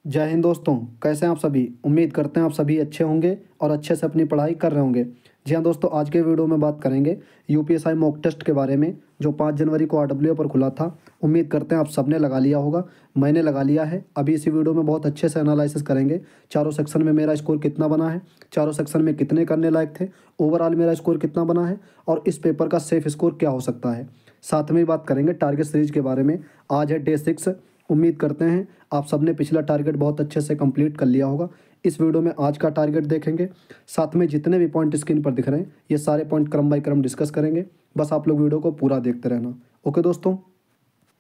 जय हिंद दोस्तों। कैसे हैं आप सभी? उम्मीद करते हैं आप सभी अच्छे होंगे और अच्छे से अपनी पढ़ाई कर रहे होंगे। जी हाँ दोस्तों, आज के वीडियो में बात करेंगे यूपीएसआई मॉक टेस्ट के बारे में, जो 5 जनवरी को आरडब्ल्यू पर खुला था। उम्मीद करते हैं आप सबने लगा लिया होगा, मैंने लगा लिया है। अभी इसी वीडियो में बहुत अच्छे से एनालिसिस करेंगे। चारों सेक्शन में मेरा स्कोर कितना बना है, चारों सेक्शन में कितने करने लायक थे, ओवरऑल मेरा स्कोर कितना बना है और इस पेपर का सेफ स्कोर क्या हो सकता है। साथ में बात करेंगे टारगेट सीरीज के बारे में। आज है डे 6। उम्मीद करते हैं आप सबने पिछला टारगेट बहुत अच्छे से कंप्लीट कर लिया होगा। इस वीडियो में आज का टारगेट देखेंगे, साथ में जितने भी पॉइंट स्क्रीन पर दिख रहे हैं ये सारे पॉइंट क्रम बाय क्रम डिस्कस करेंगे। बस आप लोग वीडियो को पूरा देखते रहना। ओके दोस्तों,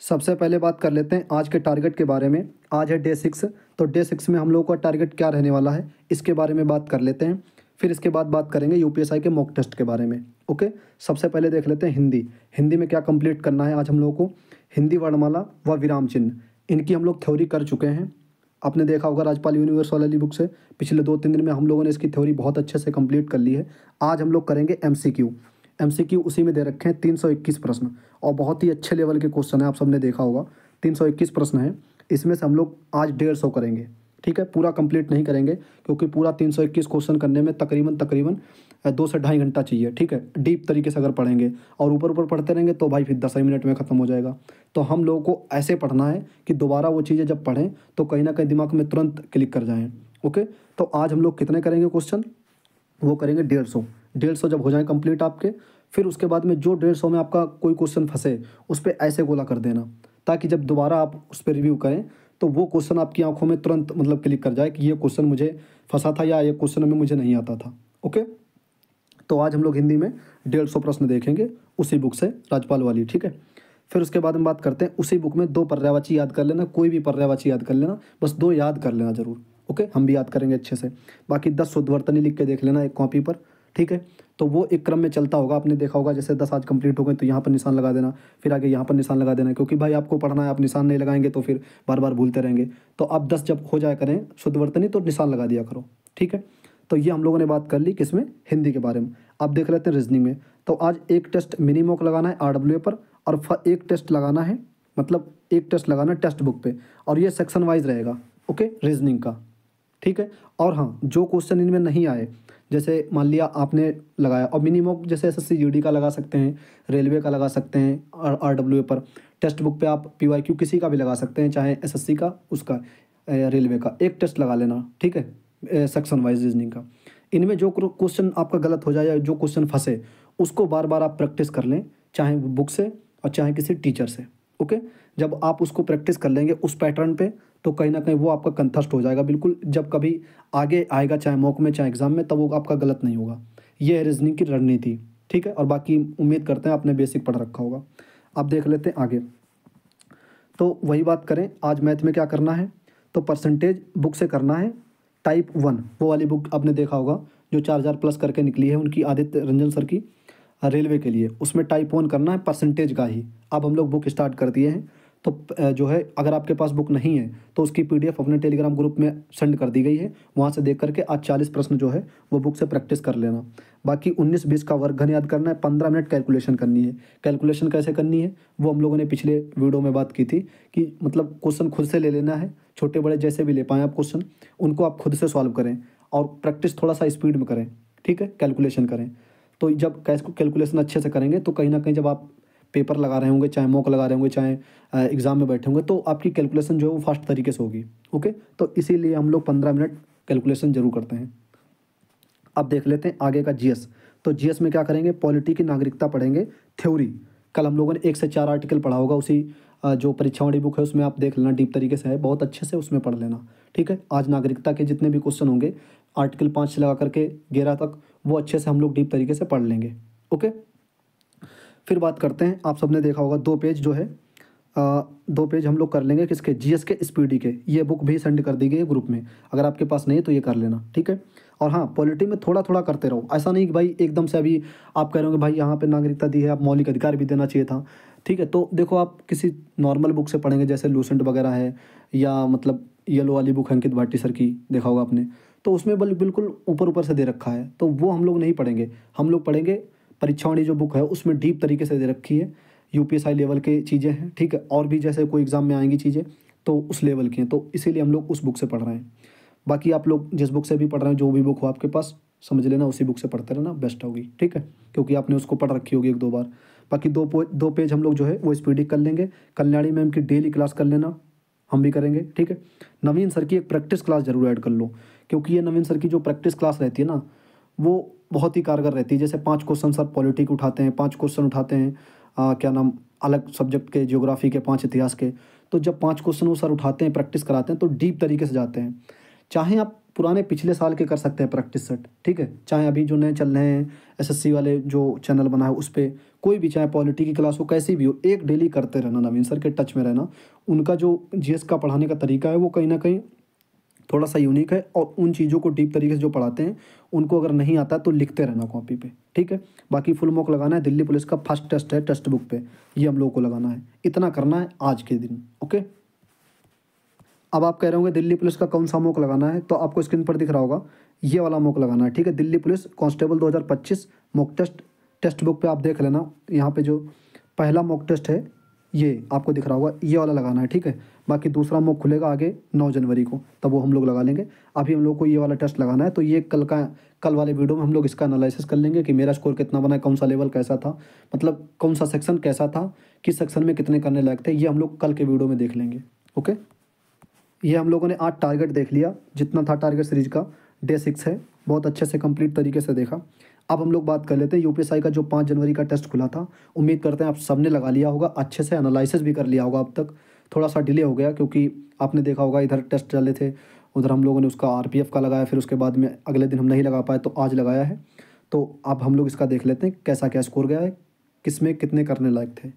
सबसे पहले बात कर लेते हैं आज के टारगेट के बारे में। आज है डे 6, तो डे 6 में हम लोगों का टारगेट क्या रहने वाला है इसके बारे में बात कर लेते हैं। फिर इसके बाद बात करेंगे यूपीएसआई के मॉक टेस्ट के बारे में। ओके, सबसे पहले देख लेते हैं हिंदी। हिंदी में क्या कंप्लीट करना है आज हम लोगों को। हिंदी वर्णमाला व विराम चिन्ह, इनकी हम लोग थ्योरी कर चुके हैं। आपने देखा होगा राजपाल यूनिवर्सल वाली बुक से पिछले 2-3 दिन में हम लोगों ने इसकी थ्योरी बहुत अच्छे से कंप्लीट कर ली है। आज हम लोग करेंगे एमसीक्यू। एमसीक्यू उसी में दे रखे हैं 321 प्रश्न, और बहुत ही अच्छे लेवल के क्वेश्चन है। आप सबने देखा होगा 321 प्रश्न हैं, इसमें से हम लोग आज 150 करेंगे। ठीक है, पूरा कंप्लीट नहीं करेंगे क्योंकि पूरा 321 क्वेश्चन करने में तकरीबन 2 से ढाई घंटा चाहिए। ठीक है, डीप तरीके से अगर पढ़ेंगे और ऊपर ऊपर पढ़ते रहेंगे तो भाई फिर 10 ही मिनट में ख़त्म हो जाएगा। तो हम लोगों को ऐसे पढ़ना है कि दोबारा वो चीज़ें जब पढ़ें तो कहीं ना कहीं दिमाग में तुरंत क्लिक कर जाएँ। ओके, तो आज हम लोग कितने करेंगे क्वेश्चन, वो करेंगे 150 जब हो जाए कंप्लीट आपके, फिर उसके बाद में जो 150 में आपका कोई क्वेश्चन फंसे उस पर ऐसे गोला कर देना, ताकि जब दोबारा आप उस पर रिव्यू करें तो वो क्वेश्चन आपकी आंखों में तुरंत मतलब क्लिक कर जाए कि ये क्वेश्चन मुझे फंसा था या ये क्वेश्चन में मुझे नहीं आता था। ओके, तो आज हम लोग हिंदी में 150 प्रश्न देखेंगे उसी बुक से, राजपाल वाली। ठीक है, फिर उसके बाद हम बात करते हैं उसी बुक में 2 पर्यायवाची याद कर लेना, कोई भी पर्यायवाची याद कर लेना, बस 2 याद कर लेना ज़रूर। ओके, हम भी याद करेंगे अच्छे से। बाकी 10 शुद्धवर्तनी लिख के देख लेना एक कॉपी पर। ठीक है, तो वो एक क्रम में चलता होगा। आपने देखा होगा जैसे 10 आज कंप्लीट हो गए तो यहाँ पर निशान लगा देना, फिर आगे यहाँ पर निशान लगा देना, क्योंकि भाई आपको पढ़ना है, आप निशान नहीं लगाएंगे तो फिर बार बार भूलते रहेंगे। तो आप 10 जब हो जाया करें शुद्धवर्तनी तो निशान लगा दिया करो। ठीक है, तो ये हम लोगों ने बात कर ली किसमें, हिंदी के बारे में। अब देख लेते हैं रीजनिंग में। तो आज एक टेस्ट मिनी मॉक लगाना है आरडब्ल्यू पर, और एक टेस्ट लगाना है, मतलब एक टेस्ट लगाना है टेक्स्ट बुक पे, और ये सेक्शन वाइज रहेगा। ओके, रीजनिंग का। ठीक है, और हाँ, जो क्वेश्चन इनमें नहीं आए, जैसे मान लिया आपने लगाया, और मिनी मॉक जैसे एसएससी जीडी का लगा सकते हैं, रेलवे का लगा सकते हैं, और आरडब्ल्यू पर टेक्स्ट बुक पे आप पीवाईक्यू किसी का भी लगा सकते हैं, चाहे एसएससी का, उसका रेलवे का एक टेस्ट लगा लेना। ठीक है, सेक्शन वाइज रीजनिंग का। इनमें जो क्वेश्चन आपका गलत हो जाए या जो क्वेश्चन फंसे उसको बार बार आप प्रैक्टिस कर लें, चाहे बुक से और चाहे किसी टीचर से। ओके, जब आप उसको प्रैक्टिस कर लेंगे उस पैटर्न पे तो कहीं ना कहीं वो आपका कंठस्थ हो जाएगा बिल्कुल। जब कभी आगे आएगा चाहे मॉक में चाहे एग्जाम में, तब वो आपका गलत नहीं होगा। ये है रीजनिंग की रणनीति। ठीक है, और बाकी उम्मीद करते हैं आपने बेसिक पढ़ रखा होगा। अब देख लेते हैं आगे। तो वही बात करें, आज मैथ में क्या करना है, तो परसेंटेज बुक से करना है। टाइप 1 वो वाली बुक आपने देखा होगा जो 4000 प्लस करके निकली है उनकी, आदित्य रंजन सर की, रेलवे के लिए। उसमें टाइप 1 करना है परसेंटेज का ही। अब हम लोग बुक स्टार्ट कर दिए हैं, तो जो है अगर आपके पास बुक नहीं है तो उसकी पीडीएफ अपने टेलीग्राम ग्रुप में सेंड कर दी गई है, वहाँ से देख करके आज 40 प्रश्न जो है वो बुक से प्रैक्टिस कर लेना। बाकी 19-20 का वर्गघन याद करना है, 15 मिनट कैलकुलेशन करनी है। कैलकुलेशन कैसे करनी है वो हम लोगों ने पिछले वीडियो में बात की थी कि मतलब क्वेश्चन खुद से ले लेना है, छोटे बड़े जैसे भी ले पाएँ आप क्वेश्चन, उनको आप खुद से सॉल्व करें और प्रैक्टिस थोड़ा सा स्पीड में करें। ठीक है, कैलकुलेशन करें। तो जब कैलकुलेशन अच्छे से करेंगे तो कहीं ना कहीं जब आप पेपर लगा रहे होंगे, चाहे मॉक लगा रहे होंगे, चाहे एग्ज़ाम में बैठे होंगे, तो आपकी कैलकुलेशन जो है वो फास्ट तरीके से होगी। ओके, तो इसीलिए हम लोग 15 मिनट कैलकुलेशन जरूर करते हैं। अब देख लेते हैं आगे का जीएस। तो जीएस में क्या करेंगे, पॉलिटी की नागरिकता पढ़ेंगे, थ्योरी। कल हम लोगों ने 1 से 4 आर्टिकल पढ़ा होगा, उसी जो परीक्षावाणी बुक है उसमें आप देख लेना, डीप तरीके से है, बहुत अच्छे से उसमें पढ़ लेना। ठीक है, आज नागरिकता के जितने भी क्वेश्चन होंगे आर्टिकल 5 से लगा करके 11 तक, वो अच्छे से हम लोग डीप तरीके से पढ़ लेंगे। ओके, फिर बात करते हैं, आप सबने देखा होगा 2 पेज जो है 2 पेज हम लोग कर लेंगे किसके, जीएस के स्पीडी के। ये बुक भी सेंड कर दी गई है ग्रुप में, अगर आपके पास नहीं है तो ये कर लेना। ठीक है, और हाँ, पॉलिटी में थोड़ा थोड़ा करते रहो, ऐसा नहीं कि भाई एकदम से अभी आप कह रहे हो कि भाई यहाँ पे नागरिकता दी है, आप मौलिक अधिकार भी देना चाहिए था। ठीक है, तो देखो आप किसी नॉर्मल बुक से पढ़ेंगे, जैसे लूसेंट वगैरह है, या मतलब येलो वाली बुक अंकित भाटी सर की, देखा होगा आपने, तो उसमें बिल्कुल ऊपर ऊपर से दे रखा है, तो वो हम लोग नहीं पढ़ेंगे। हम लोग पढ़ेंगे परीक्षावाणी जो बुक है उसमें डीप तरीके से दे रखी है, यूपीएसआई लेवल की चीज़ें हैं। ठीक है, और भी जैसे कोई एग्ज़ाम में आएंगी चीज़ें तो उस लेवल की हैं, तो इसीलिए हम लोग उस बुक से पढ़ रहे हैं। बाकी आप लोग जिस बुक से भी पढ़ रहे हैं, जो भी बुक हो आपके पास, समझ लेना उसी बुक से पढ़ते रहना, बेस्ट होगी, ठीक है, क्योंकि आपने उसको पढ़ रखी होगी 1-2 बार। बाकी 2 पेज हम लोग जो है वो स्पीडी कर लेंगे। कल्याणी मैम की डेली क्लास कर लेना, हम भी करेंगे, ठीक है। नवीन सर की एक प्रैक्टिस क्लास जरूर ऐड कर लो, क्योंकि ये नवीन सर की जो प्रैक्टिस क्लास रहती है ना, वो बहुत ही कारगर रहती है। जैसे 5 क्वेश्चन सर पॉलिटी के उठाते हैं, 5 क्वेश्चन उठाते हैं क्या नाम, अलग सब्जेक्ट के, ज्योग्राफी के, 5 इतिहास के। तो जब 5 क्वेश्चन वो सर उठाते हैं, प्रैक्टिस कराते हैं, तो डीप तरीके से जाते हैं। चाहे आप पुराने पिछले साल के कर सकते हैं प्रैक्टिस सेट, ठीक है, चाहे अभी जो नए चल रहे हैं एसएससी वाले जो चैनल बना है उस पर, कोई भी, चाहे पॉलिटी की क्लास हो, कैसी भी हो, एक डेली करते रहना, नवीन सर के टच में रहना। उनका जो जीएस का पढ़ाने का तरीका है वो कहीं ना कहीं थोड़ा सा यूनिक है, और उन चीज़ों को डीप तरीके से जो पढ़ाते हैं, उनको अगर नहीं आता तो लिखते रहना कॉपी पे, ठीक है। बाकी फुल मॉक लगाना है, दिल्ली पुलिस का फर्स्ट टेस्ट है टेक्स्ट बुक पे, ये हम लोग को लगाना है, इतना करना है आज के दिन, ओके। अब आप कह रहे होंगे दिल्ली पुलिस का कौन सा मॉक लगाना है, तो आपको स्क्रीन पर दिख रहा होगा, ये वाला मॉक लगाना है, ठीक है। Delhi police constable 2025 mock test book पे आप देख लेना, यहाँ पे जो पहला मॉक टेस्ट है ये आपको दिख रहा होगा, ये वाला लगाना है, ठीक है। बाकी दूसरा मॉक खुलेगा आगे 9 जनवरी को, तब वो हम लोग लगा लेंगे। अभी हम लोग को ये वाला टेस्ट लगाना है, तो ये कल वाले वीडियो में हम लोग इसका एनालिसिस कर लेंगे कि मेरा स्कोर कितना बना है, कौन सा लेवल कैसा था, मतलब कौन सा सेक्शन कैसा था, किस सेक्शन में कितने करने लायक थे, ये हम लोग कल के वीडियो में देख लेंगे, ओके। ये हम लोगों ने आज टारगेट देख लिया, जितना था टारगेट सीरीज का, डे 6 है, बहुत अच्छे से कंप्लीट तरीके से देखा। अब हम लोग बात कर लेते हैं यूपीएसआई का जो 5 जनवरी का टेस्ट खुला था। उम्मीद करते हैं आप सबने लगा लिया होगा, अच्छे से एनालिसिस भी कर लिया होगा। अब तक थोड़ा सा डिले हो गया, क्योंकि आपने देखा होगा इधर टेस्ट चले थे, उधर हम लोगों ने उसका आरपीएफ का लगाया, फिर उसके बाद में अगले दिन हम नहीं लगा पाए, तो आज लगाया है। तो अब हम लोग इसका देख लेते हैं कैसा क्या स्कोर गया है, किस में कितने करने लायक थे।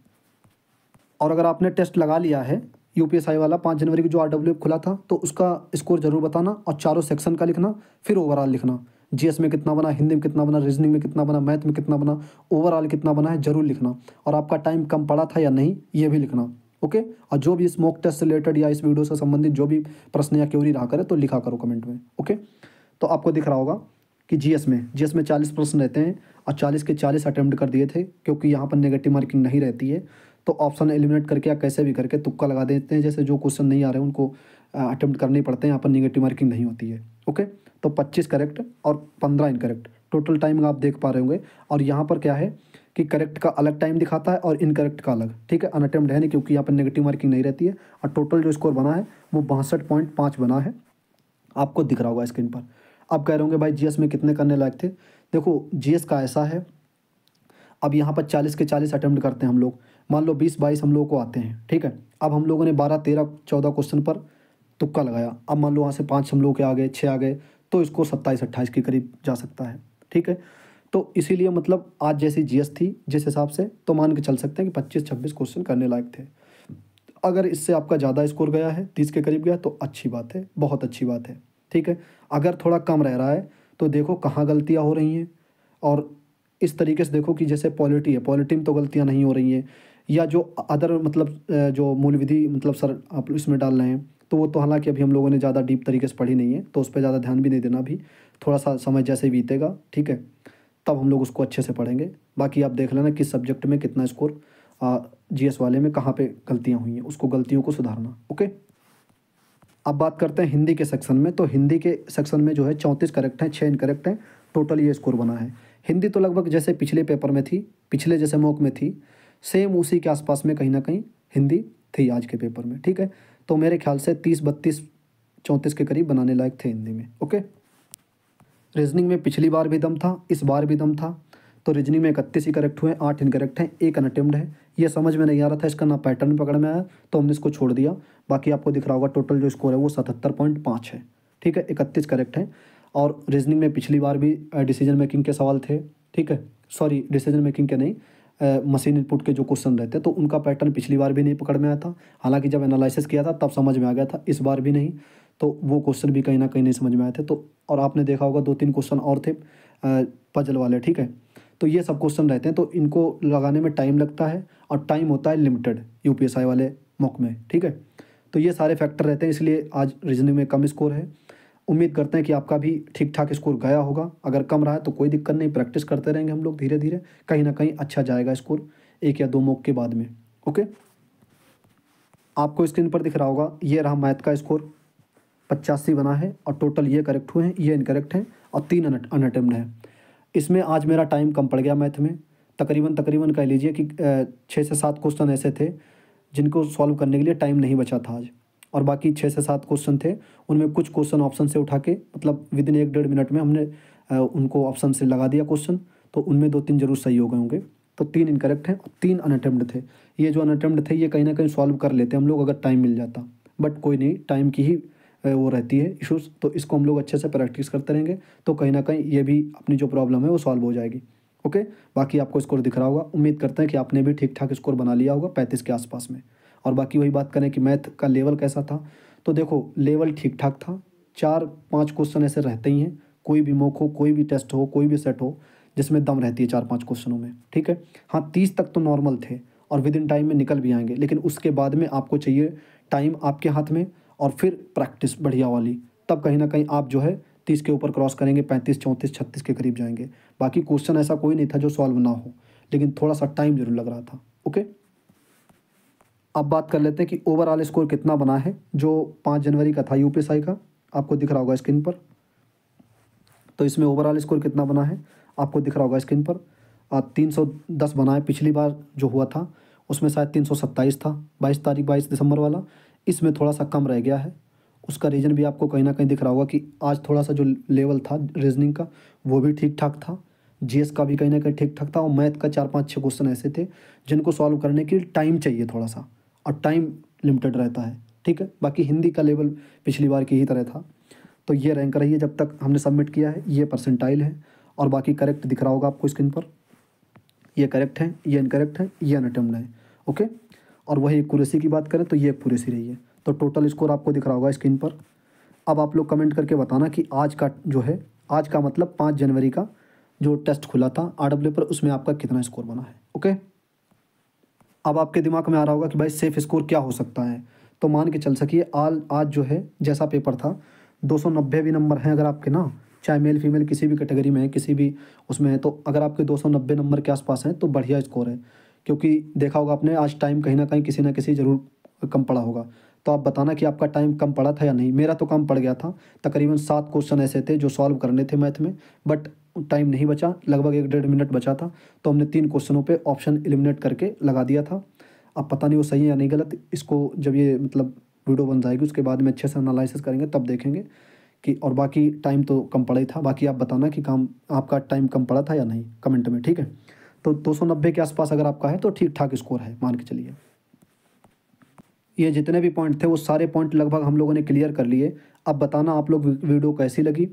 और अगर आपने टेस्ट लगा लिया है यूपीएसआई वाला 5 जनवरी को जो आरडब्ल्यूएफ खुला था, तो उसका स्कोर जरूर बताना, और चारों सेक्शन का लिखना, फिर ओवरऑल लिखना, जीएस में कितना बना, हिंदी में कितना बना, रीजनिंग में कितना बना, मैथ में कितना बना, ओवरऑल कितना बना है, जरूर लिखना। और आपका टाइम कम पड़ा था या नहीं, ये भी लिखना, ओके। और जो भी इस मॉक टेस्ट से रिलेटेड या इस वीडियो से संबंधित जो भी प्रश्न या क्वेरी रहा करे, तो लिखा करो कमेंट में, ओके। तो आपको दिख रहा होगा कि जीएस में 40 प्रश्न रहते हैं, और 40 के 40 अटेम्प्ट कर दिए थे, क्योंकि यहाँ पर नेगेटिव मार्किंग नहीं रहती है। तो ऑप्शन एलिमिनेट करके या कैसे भी करके तुक्का लगा देते हैं, जैसे जो क्वेश्चन नहीं आ रहे हैं उनको अटेम्प्ट करने पड़ते हैं, यहाँ पर नेगेटिव मार्किंग नहीं होती है, ओके। तो 25 करेक्ट और 15 इनकरेक्ट, टोटल टाइम आप देख पा रहे होंगे। और यहाँ पर क्या है कि करेक्ट का अलग टाइम दिखाता है और इनकरेक्ट का अलग, ठीक है। अनअटेम्प्ट है नहीं, क्योंकि यहाँ पर नेगेटिव मार्किंग नहीं रहती है। और टोटल जो स्कोर बना है वो 62.5 बना है, आपको दिख रहा होगा स्क्रीन पर। अब कह रहे होंगे भाई जीएस में कितने करने लायक थे। देखो जीएस का ऐसा है, अब यहाँ पर 40 के 40 अटेम्प्ट करते हैं हम लोग, मान लो 20-22 हम लोगों को आते हैं, ठीक है। अब हम लोगों ने 12-13-14 क्वेश्चन पर तुक्का लगाया। अब मान लो वहाँ से 5 हम लोग के आ गए, 6 आ गए, तो इसको 27-28 के करीब जा सकता है, ठीक है। तो इसीलिए मतलब आज जैसी जीएस थी जिस हिसाब से, तो मान के चल सकते हैं कि 25-26 क्वेश्चन करने लायक थे। अगर इससे आपका ज़्यादा स्कोर गया है, 30 के करीब गया, तो अच्छी बात है, बहुत अच्छी बात है, ठीक है। अगर थोड़ा कम रह रहा है तो देखो कहाँ गलतियाँ हो रही हैं, और इस तरीके से देखो कि जैसे पॉलिटी है, पॉलिटी में तो गलतियाँ नहीं हो रही हैं, या जो अदर मतलब जो मूल विधि मतलब सर आप इसमें डाल रहे हैं, तो वो तो हालांकि अभी हम लोगों ने ज़्यादा डीप तरीके से पढ़ी नहीं है, तो उस पर ज़्यादा ध्यान भी नहीं देना। अभी थोड़ा सा समय जैसे बीतेगा, ठीक है, तब हम लोग उसको अच्छे से पढ़ेंगे। बाकी आप देख लेना किस सब्जेक्ट में कितना स्कोर, जीएस वाले में कहाँ पे गलतियाँ हुई हैं, उसको गलतियों को सुधारना, ओके। अब बात करते हैं हिंदी के सेक्शन में। तो हिंदी के सेक्शन में जो है 34 करेक्ट हैं, 6 इनकरेक्ट हैं, टोटल ये स्कोर बना है। हिंदी तो लगभग जैसे पिछले पेपर में थी, पिछले जैसे मॉक में थी, सेम उसी के आसपास में कहीं ना कहीं हिंदी थी आज के पेपर में, ठीक है। तो मेरे ख्याल से 30-32-34 के करीब बनाने लायक थे हिंदी में, ओके। रीजनिंग में पिछली बार भी दम था, इस बार भी दम था। तो रीजनिंग में 31 ही करेक्ट हुए, 8 इनकरेक्ट हैं, 1 अनअटेम्प्ट है। ये समझ में नहीं आ रहा था, इसका ना पैटर्न पकड़ में आया, तो हमने इसको छोड़ दिया। बाकी आपको दिख रहा होगा टोटल जो स्कोर है वो 77.5 है, ठीक है। 31 करेक्ट है। और रीजनिंग में पिछली बार भी डिसीजन मेकिंग के सवाल थे, ठीक है, सॉरी डिसीजन मेकिंग के नहीं, मशीन इनपुट के जो क्वेश्चन रहते हैं, तो उनका पैटर्न पिछली बार भी नहीं पकड़ में आया था। हालांकि जब एनालिसिस किया था तब समझ में आ गया था, इस बार भी नहीं, तो वो क्वेश्चन भी कहीं ना कहीं नहीं समझ में आए थे। तो और आपने देखा होगा 2-3 क्वेश्चन और थे पजल वाले, ठीक है। तो ये सब क्वेश्चन रहते हैं, तो इनको लगाने में टाइम लगता है, और टाइम होता है लिमिटेड यूपीएसआई वाले मॉक में, ठीक है। तो ये सारे फैक्टर रहते हैं, इसलिए आज रीजनिंग में कम स्कोर है। उम्मीद करते हैं कि आपका भी ठीक ठाक स्कोर गया होगा। अगर कम रहा है तो कोई दिक्कत नहीं, प्रैक्टिस करते रहेंगे हम लोग धीरे धीरे, कहीं ना कहीं अच्छा जाएगा स्कोर 1 या 2 मॉक के बाद में, ओके। आपको स्क्रीन पर दिख रहा होगा, ये रहा मैथ का स्कोर 85 बना है और टोटल ये करेक्ट हुए हैं, ये इनकरेक्ट हैं और 3 अनअटेम्प्ट हैं। इसमें आज मेरा टाइम कम पड़ गया मैथ में, तकरीबन कह लीजिए कि 6 से 7 क्वेश्चन ऐसे थे जिनको सॉल्व करने के लिए टाइम नहीं बचा था आज, और बाकी 6 से 7 क्वेश्चन थे, उनमें कुछ क्वेश्चन ऑप्शन से उठा के मतलब विदिन 1-1.5 मिनट में हमने उनको ऑप्शन से लगा दिया क्वेश्चन, तो उनमें 2-3 जरूर सही हो गए होंगे। तो 3 इनकरेक्ट हैं और 3 अनअटेम्प्ट थे। ये जो अनअटेम्प्ट थे ये कहीं ना कहीं सॉल्व कर लेते हम लोग अगर टाइम मिल जाता, बट कोई नहीं, टाइम की ही वो रहती है इशूज़, तो इसको हम लोग अच्छे से प्रैक्टिस करते रहेंगे तो कहीं ना कहीं ये भी अपनी जो प्रॉब्लम है वो सॉल्व हो जाएगी। ओके, बाकी आपको स्कोर दिख रहा होगा, उम्मीद करते हैं कि आपने भी ठीक ठाक स्कोर बना लिया होगा 35 के आसपास में। और बाकी वही बात करें कि मैथ का लेवल कैसा था, तो देखो लेवल ठीक ठाक था। 4-5 क्वेश्चन ऐसे रहते ही हैं, कोई भी मॉक हो, कोई भी टेस्ट हो, कोई भी सेट हो, जिसमें दम रहती है 4-5 क्वेश्चनों में, ठीक है। हाँ, 30 तक तो नॉर्मल थे और विद इन टाइम में निकल भी आएंगे, लेकिन उसके बाद में आपको चाहिए टाइम आपके हाथ में और फिर प्रैक्टिस बढ़िया वाली, तब कहीं ना कहीं आप जो है 30 के ऊपर क्रॉस करेंगे, 35, 34, 36 के करीब जाएंगे। बाकी क्वेश्चन ऐसा कोई नहीं था जो सॉल्व ना हो, लेकिन थोड़ा सा टाइम जरूर लग रहा था। ओके, अब बात कर लेते हैं कि ओवरऑल स्कोर कितना बना है जो 5 जनवरी का था यूपीएसआई का, आपको दिख रहा होगा स्क्रीन पर। तो इसमें ओवरऑल स्कोर कितना बना है आपको दिख रहा होगा स्क्रीन पर। 310 बना है। पिछली बार जो हुआ था उसमें शायद 327 था, 22 दिसंबर वाला। इसमें थोड़ा सा कम रह गया है, उसका रीज़न भी आपको कहीं ना कहीं दिख रहा होगा कि आज थोड़ा सा जो लेवल था रीजनिंग का वो भी ठीक ठाक था, जीएस का भी कहीं ना कहीं ठीक ठाक था, और मैथ का 4-5-6 क्वेश्चन ऐसे थे जिनको सॉल्व करने के लिए टाइम चाहिए थोड़ा सा, और टाइम लिमिटेड रहता है, ठीक है। बाकी हिंदी का लेवल पिछली बार की ही तरह था। तो ये रैंक रही है जब तक हमने सबमिट किया है, ये परसेंटाइल है। और बाकी करेक्ट दिख रहा होगा आपको स्क्रीन पर, ये करेक्ट है, ये इनकरेक्ट है, ये अनअटेम्प्ट है। ओके, और वही एक्यूरेसी की बात करें तो ये एक्यूरेसी रही है। तो टोटल स्कोर आपको दिख रहा होगा स्क्रीन पर। अब आप लोग कमेंट करके बताना कि आज का जो है, आज का मतलब 5 जनवरी का जो टेस्ट खुला था आरडब्ल्यू पर, उसमें आपका कितना स्कोर बना है। ओके, अब आपके दिमाग में आ रहा होगा कि भाई सेफ स्कोर क्या हो सकता है, तो मान के चल सकिए आज जो है जैसा पेपर था 290 भी नंबर हैं अगर आपके ना, चाहे मेल फीमेल किसी भी कैटेगरी में है, किसी भी उसमें है, तो अगर आपके 290 नंबर के आसपास हैं तो बढ़िया स्कोर है। क्योंकि देखा होगा आपने आज टाइम कहीं ना किसी ज़रूर कम पड़ा होगा। तो आप बताना कि आपका टाइम कम पड़ा था या नहीं। मेरा तो कम पड़ गया था, तकरीबन 7 क्वेश्चन ऐसे थे जो सॉल्व करने थे मैथ में, बट टाइम नहीं बचा, लगभग 1-1.5 मिनट बचा था, तो हमने 3 क्वेश्चनों पे ऑप्शन एलिमिनेट करके लगा दिया था। अब पता नहीं वो सही है या नहीं गलत, इसको जब ये मतलब वीडियो बन जाएगी उसके बाद में अच्छे से एनालिसिस करेंगे तब देखेंगे कि, और बाकी टाइम तो कम पड़ा ही था। बाकी आप बताना कि काम आपका टाइम कम पड़ा था या नहीं कमेंट में, ठीक है। तो 290 के आसपास अगर आपका है तो ठीक ठाक स्कोर है, मान के चलिए। ये जितने भी पॉइंट थे वो सारे पॉइंट लगभग हम लोगों ने क्लियर कर लिए। अब बताना आप लोग वीडियो कैसी लगी,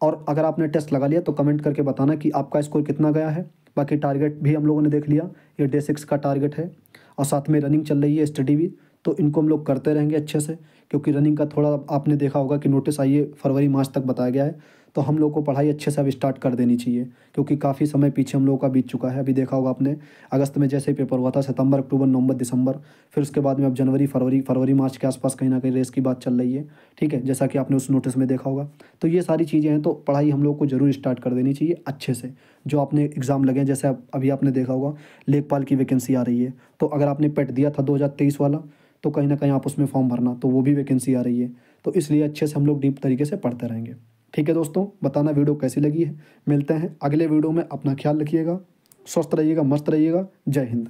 और अगर आपने टेस्ट लगा लिया तो कमेंट करके बताना कि आपका स्कोर कितना गया है। बाकी टारगेट भी हम लोगों ने देख लिया, ये डे 6 का टारगेट है, और साथ में रनिंग चल रही है, स्टडी भी, तो इनको हम लोग करते रहेंगे अच्छे से। क्योंकि रनिंग का थोड़ा आपने देखा होगा कि नोटिस आई है फरवरी मार्च तक बताया गया है, तो हम लोग को पढ़ाई अच्छे से अब स्टार्ट कर देनी चाहिए, क्योंकि काफ़ी समय पीछे हम लोगों का बीत चुका है। अभी देखा होगा आपने अगस्त में जैसे ही पेपर हुआ था, सितंबर, अक्टूबर, नवंबर, दिसंबर, फिर उसके बाद में अब जनवरी, फरवरी मार्च के आसपास कहीं ना कहीं रेस की बात चल रही है, ठीक है, जैसा कि आपने उस नोटिस में देखा होगा। तो ये सारी चीज़ें हैं, तो पढ़ाई हम लोग को ज़रूर स्टार्ट कर देनी चाहिए अच्छे से। जो आपने एग्ज़ाम लगे हैं, जैसे अभी आपने देखा होगा लेखपाल की वैकेंसी आ रही है, तो अगर आपने पेट दिया था 2023 वाला, तो कहीं ना कहीं आप उसमें फॉर्म भरना, तो वो भी वैकेंसी आ रही है। तो इसलिए अच्छे से हम लोग डीप तरीके से पढ़ते रहेंगे। ठीक है दोस्तों, बताना वीडियो कैसी लगी है। मिलते हैं अगले वीडियो में, अपना ख्याल रखिएगा, स्वस्थ रहिएगा, मस्त रहिएगा। जय हिंद।